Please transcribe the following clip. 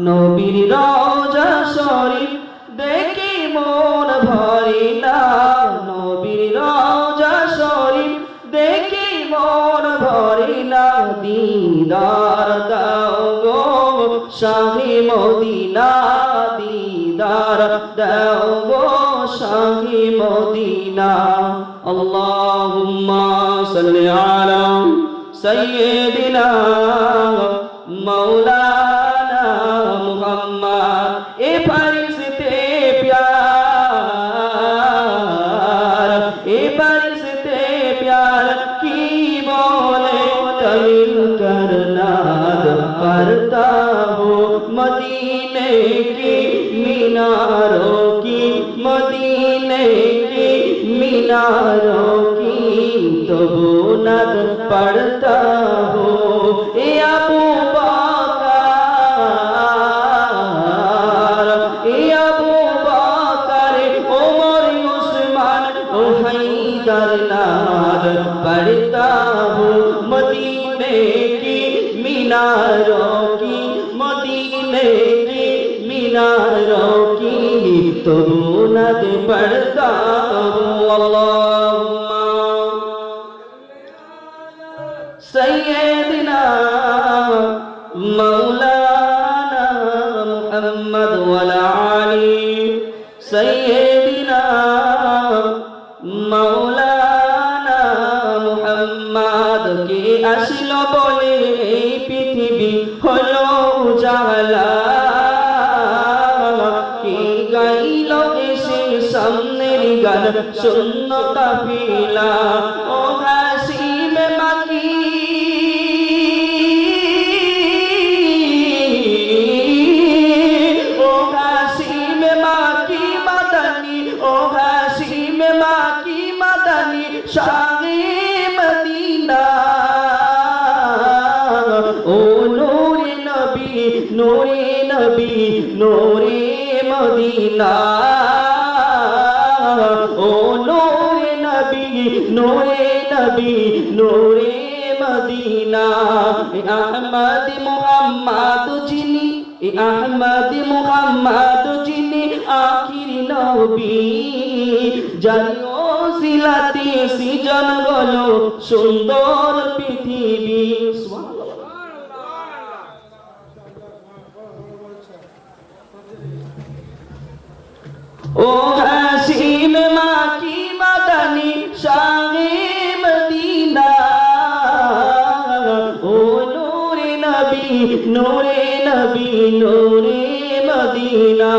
নবীর রওজা শরীফ দেখে মন ভরে না, নবীর রওজা শরীফ দেখে মন ভরে না, দিদার দাও গো শাহে মদিনা, দিদার দাও গো শাহে মদিনা। আল্লাহুম্মা সাল্লি আলা সাইয়্যিদিনা মাওলানা মুহাম্মদ। এ ফরিশতে প্যার, এ ফরিশতে প্যার কি बोले तमिल करना करता हो मदीने की मीनारों की, मदीने की मीनारों की तो बुनद पढ़ता हो। ए अबू बकर, ए अबू बकर, उमर उस्मान ओ हैदर नाद पढ़ता हो मदीने की मीनारों की, मदीने की मीनारों की तो बुनद पढ़ता हो। अल्लाहुम्मा सय्यिदना मौलाना मुहम्मद वला आली सय्यिदना मौलाना मुहम्मद के আসলো বলে এই পৃথিবী হলো উজালা, কে গাইল এসে সামনের গান শূন্য কাফিলা। ও হাসিম মাকি ও হাসিম মাকি মাদানি, ও হাসিম মাকি মাদানি শাহে মদিনা। ও নূরে নবী, নূরে নবী, নূরে মদিনা। ও নূরে নবী, নূরে নবী, নূরে মদিনা। এ আহমদ মুহাম্মদ যিনি, এ আহমদ মুহাম্মদ যিনি আখির নবী, জানিও সিলাতে সৃজন হলো সুন্দর পৃথিবী। ও হাসিম মাকি মাদানি শাহে মদিনা। ও নূরে নবী, নূরে নবী, নূরে মদিনা।